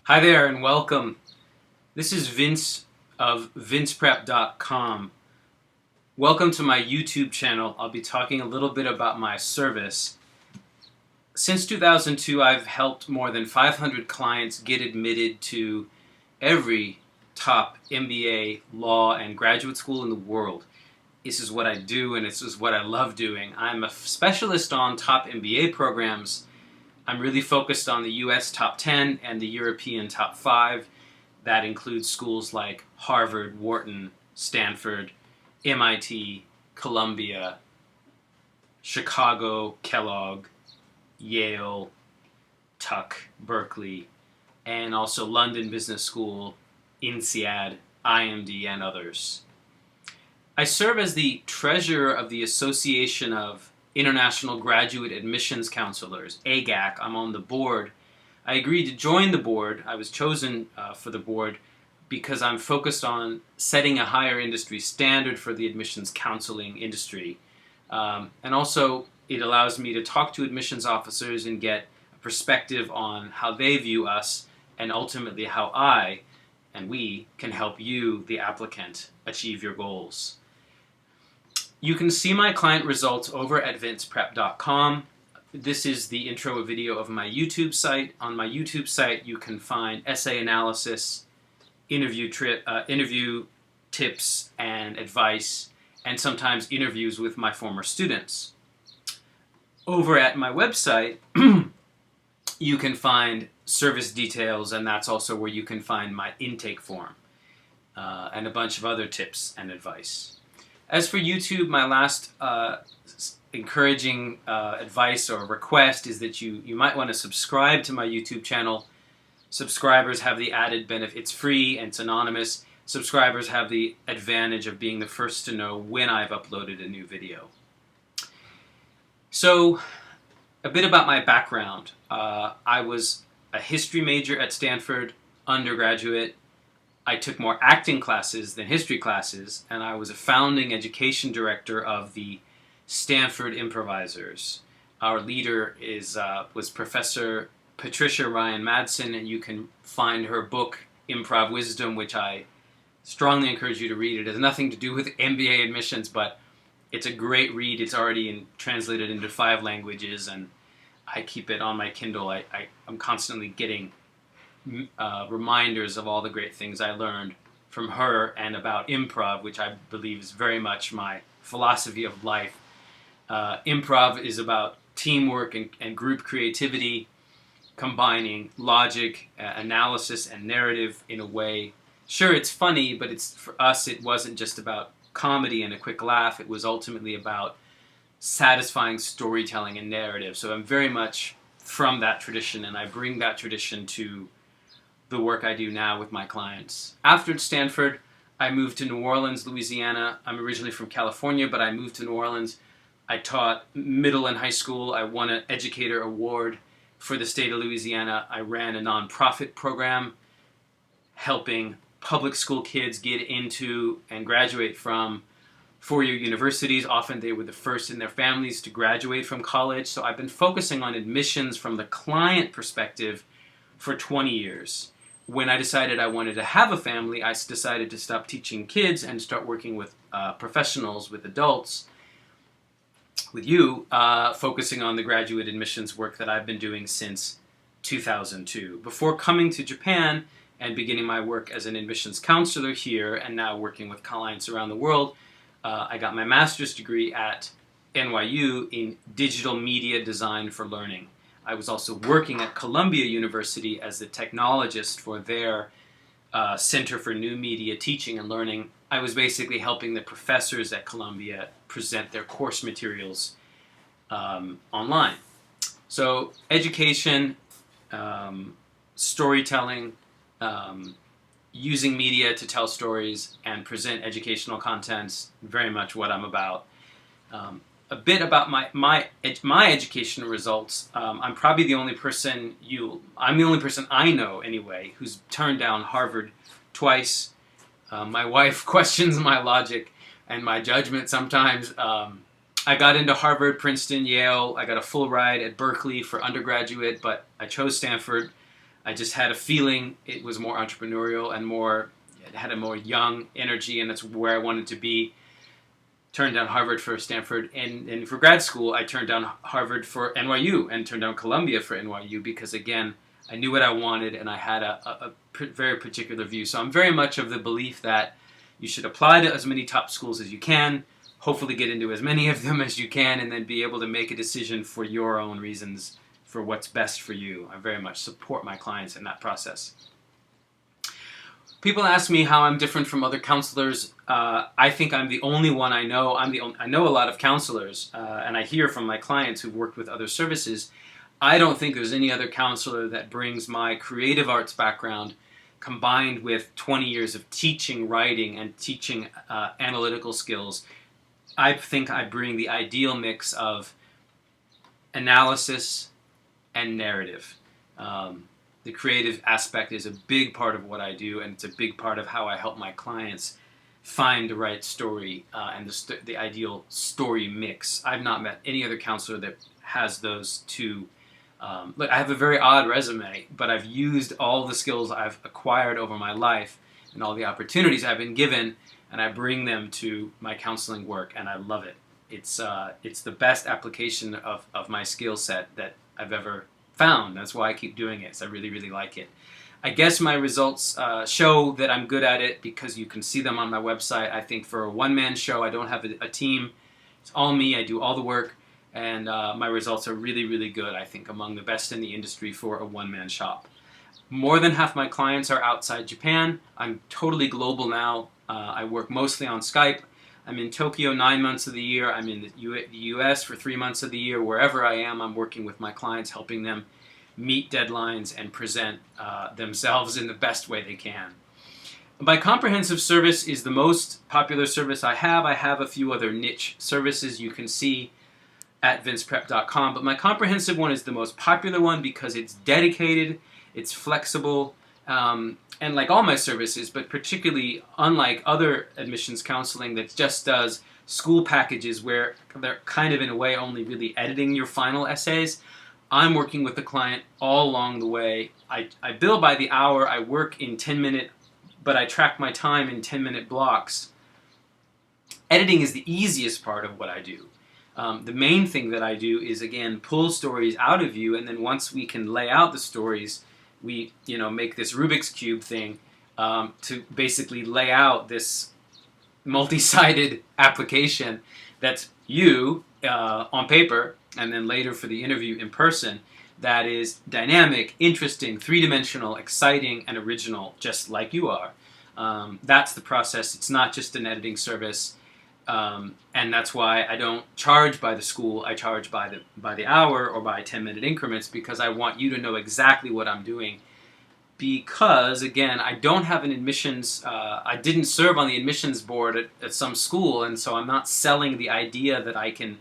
Hi there and welcome. This is Vince of vinceprep.com. Welcome to my YouTube channel. I'll be talking a little bit about my service. Since 2002, I've helped more than 500 clients get admitted to every top MBA, law, and graduate school in the world. This is what I do, and this is what I love doing. I'm a specialist on top MBA programs. I'm really focused on the US top 10 and the European top 5. That includes schools like Harvard, Wharton, Stanford, MIT, Columbia, Chicago, Kellogg, Yale, Tuck, Berkeley, and also London Business School, INSEAD, IMD, and others. I serve as the treasurer of the Association of International Graduate Admissions Counselors, AGAC. I'm on the board. I agreed to join the board. I was chosen for the board because I'm focused on setting a higher industry standard for the admissions counseling industry. And also, it allows me to talk to admissions officers and get a perspective on how they view us and ultimately how I and we can help you, the applicant, achieve your goals. You can see my client results over at vinceprep.com. This is the intro video of my YouTube site. On my YouTube site, you can find essay analysis, interview tips and advice, and sometimes interviews with my former students. Over at my website, you can find service details, and that's also where you can find my intake form and a bunch of other tips and advice. As for YouTube, my last encouraging advice or request is that you might want to subscribe to my YouTube channel. Subscribers have the added benefit. It's free and it's anonymous. Subscribers have the advantage of being the first to know when I've uploaded a new video. So, a bit about my background. I was a history major at Stanford, undergraduate. I took more acting classes than history classes, and I was a founding education director of the Stanford Improvisers. Our leader was Professor Patricia Ryan Madsen, and you can find her book, Improv Wisdom, which I strongly encourage you to read. It has nothing to do with MBA admissions, but it's a great read. It's already translated into 5 languages, and I keep it on my Kindle. I'm constantly getting reminders of all the great things I learned from her and about improv, which I believe is very much my philosophy of life. Improv is about teamwork and group creativity, combining logic, analysis, and narrative in a way. Sure, it's funny, but for us, it wasn't just about comedy and a quick laugh. It was ultimately about satisfying storytelling and narrative. So I'm very much from that tradition, and I bring that tradition to the work I do now with my clients. After Stanford, I moved to New Orleans, Louisiana. I'm originally from California, but I moved to New Orleans. I taught middle and high school. I won an educator award for the state of Louisiana. I ran a nonprofit program helping public school kids get into and graduate from four-year universities. Often they were the first in their families to graduate from college. So I've been focusing on admissions from the client perspective for 20 years. When I decided I wanted to have a family, I decided to stop teaching kids and start working with professionals, with adults, with you, focusing on the graduate admissions work that I've been doing since 2002. Before coming to Japan and beginning my work as an admissions counselor here and now working with clients around the world, I got my master's degree at NYU in digital media design for learning. I was also working at Columbia University as the technologist for their Center for New Media Teaching and Learning. I was basically helping the professors at Columbia present their course materials online. So education, storytelling, using media to tell stories and present educational contents, very much what I'm about. A bit about my educational results. I'm probably the only person I'm the only person I know anyway who's turned down Harvard twice. My wife questions my logic and my judgment sometimes. I got into Harvard, Princeton, Yale. I got a full ride at Berkeley for undergraduate, but I chose Stanford. I just had a feeling it was more entrepreneurial and it had a more young energy, and that's where I wanted to be. Turned down Harvard for Stanford, and for grad school, I turned down Harvard for NYU and turned down Columbia for NYU because, again, I knew what I wanted and I had a very particular view. So I'm very much of the belief that you should apply to as many top schools as you can, hopefully get into as many of them as you can, and then be able to make a decision for your own reasons for what's best for you. I very much support my clients in that process. People ask me how I'm different from other counselors. I think I'm the only one I know. I know a lot of counselors, and I hear from my clients who've worked with other services. I don't think there's any other counselor that brings my creative arts background combined with 20 years of teaching writing and teaching analytical skills. I think I bring the ideal mix of analysis and narrative. The creative aspect is a big part of what I do, and it's a big part of how I help my clients find the right story and the ideal story mix. I've not met any other counselor that has those two. Look, I have a very odd resume, but I've used all the skills I've acquired over my life and all the opportunities I've been given, and I bring them to my counseling work, and I love it. It's the best application of my skill set that I've ever found. That's why I keep doing it. So I really, really like it. I guess my results show that I'm good at it because you can see them on my website. I think for a one-man show, I don't have a team. It's all me. I do all the work, and my results are really, really good. I think among the best in the industry for a one-man shop. More than half my clients are outside Japan. I'm totally global now. I work mostly on Skype. I'm in Tokyo 9 months of the year. I'm in the US for 3 months of the year. Wherever I am, I'm working with my clients, helping them meet deadlines and present themselves in the best way they can. My comprehensive service is the most popular service I have. I have a few other niche services you can see at vinceprep.com, but my comprehensive one is the most popular one because it's dedicated, it's flexible, and like all my services, but particularly unlike other admissions counseling that just does school packages where they're kind of in a way only really editing your final essays, I'm working with the client all along the way. I bill by the hour. I work in 10-minute, but I track my time in 10-minute blocks. Editing is the easiest part of what I do. The main thing that I do is, again, pull stories out of you, and then once we can lay out the stories, we make this Rubik's Cube thing to basically lay out this multi-sided application that's you on paper, and then later for the interview in person, that is dynamic, interesting, three-dimensional, exciting, and original, just like you are. That's the process. It's not just an editing service, and that's why I don't charge by the school. I charge by the hour or by 10-minute increments because I want you to know exactly what I'm doing. Because, again, I don't have an admissions, I didn't serve on the admissions board at some school, and so I'm not selling the idea that I can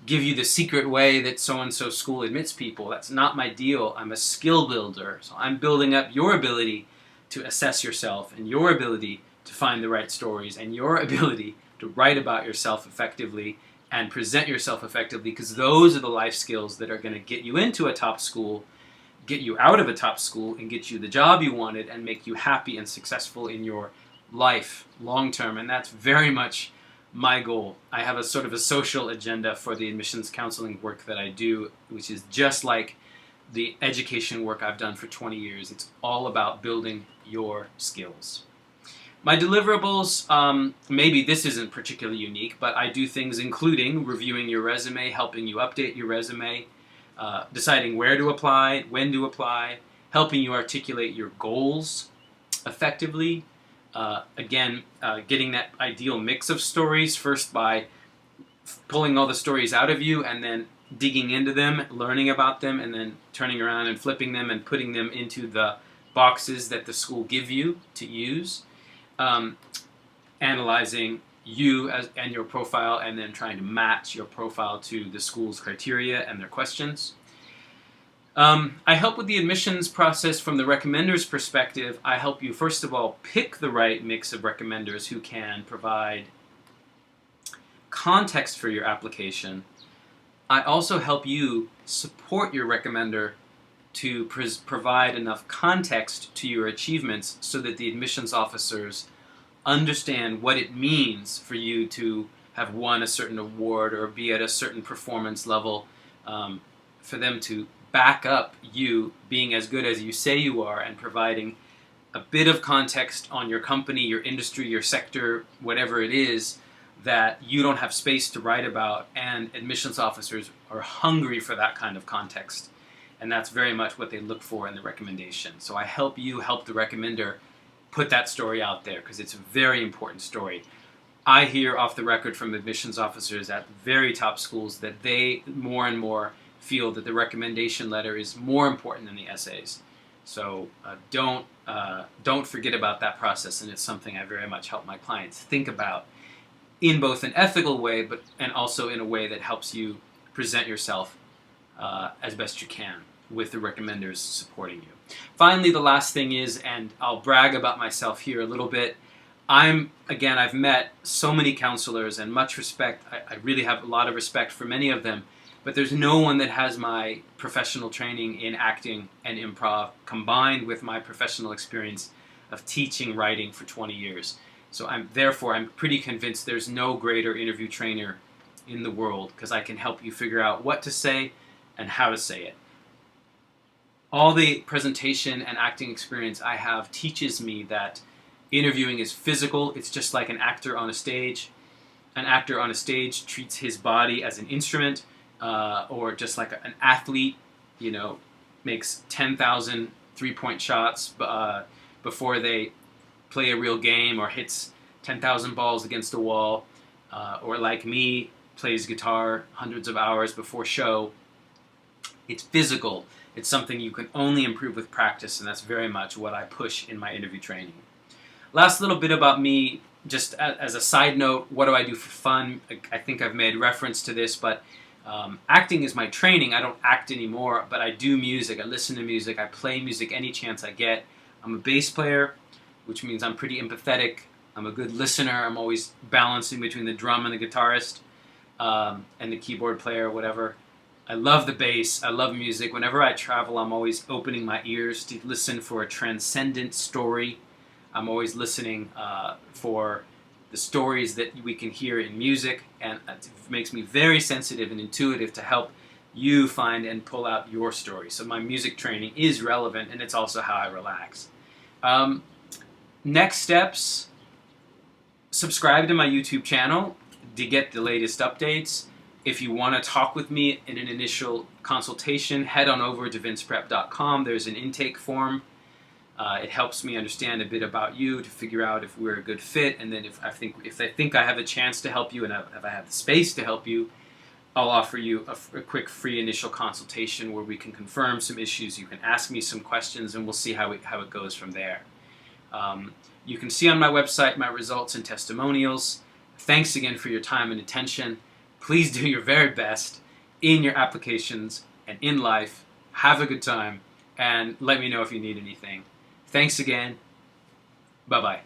give you the secret way that so-and-so school admits people. That's not my deal. I'm a skill builder. So I'm building up your ability to assess yourself and your ability to find the right stories and your ability to write about yourself effectively and present yourself effectively, because those are the life skills that are going to get you into a top school, get you out of a top school, and get you the job you wanted and make you happy and successful in your life long term. And that's very much my goal. I have a sort of a social agenda for the admissions counseling work that I do, which is just like the education work I've done for 20 years. It's all about building your skills. My deliverables, maybe this isn't particularly unique, but I do things including reviewing your resume, helping you update your resume, deciding where to apply, when to apply, helping you articulate your goals effectively. Getting that ideal mix of stories, first by pulling all the stories out of you and then digging into them, learning about them, and then turning around and flipping them and putting them into the boxes that the school give you to use. Analyzing you and your profile, and then trying to match your profile to the school's criteria and their questions. I help with the admissions process from the recommender's perspective. I help you, first of all, pick the right mix of recommenders who can provide context for your application. I also help you support your recommender to provide enough context to your achievements so that the admissions officers understand what it means for you to have won a certain award or be at a certain performance level, for them to back up you being as good as you say you are and providing a bit of context on your company, your industry, your sector, whatever it is, that you don't have space to write about, and admissions officers are hungry for that kind of context. And that's very much what they look for in the recommendation. So I help you help the recommender put that story out there because it's a very important story. I hear off the record from admissions officers at very top schools that they more and more feel that the recommendation letter is more important than the essays. So don't forget about that process, and it's something I very much help my clients think about in both an ethical way, and also in a way that helps you present yourself as best you can with the recommenders supporting you. Finally, the last thing is, and I'll brag about myself here a little bit, I've met so many counselors and much respect. I really have a lot of respect for many of them, but there's no one that has my professional training in acting and improv combined with my professional experience of teaching writing for 20 years. So I'm pretty convinced there's no greater interview trainer in the world because I can help you figure out what to say and how to say it. All the presentation and acting experience I have teaches me that interviewing is physical. It's just like an actor on a stage. An actor on a stage treats his body as an instrument, or just like an athlete, makes 10,000 three-point shots before they play a real game, or hits 10,000 balls against a wall, or like me, plays guitar hundreds of hours before show. It's physical. It's something you can only improve with practice, and that's very much what I push in my interview training. Last little bit about me, just as a side note, what do I do for fun? I think I've made reference to this, but acting is my training. I don't act anymore, but I do music. I listen to music. I play music any chance I get. I'm a bass player, which means I'm pretty empathetic. I'm a good listener. I'm always balancing between the drum and the guitarist, and the keyboard player, whatever. I love the bass. I love music. Whenever I travel, I'm always opening my ears to listen for a transcendent story. I'm always listening for the stories that we can hear in music, and it makes me very sensitive and intuitive to help you find and pull out your story. So my music training is relevant, and it's also how I relax. Next steps, subscribe to my YouTube channel to get the latest updates. If you want to talk with me in an initial consultation, head on over to vinceprep.com. There's an intake form. It helps me understand a bit about you to figure out if we're a good fit, and then if I think I have a chance to help you, and if I have the space to help you, I'll offer you a quick free initial consultation where we can confirm some issues. You can ask me some questions, and we'll see how it goes from there. You can see on my website my results and testimonials. Thanks again for your time and attention. Please do your very best in your applications and in life. Have a good time, and let me know if you need anything. Thanks again. Bye-bye.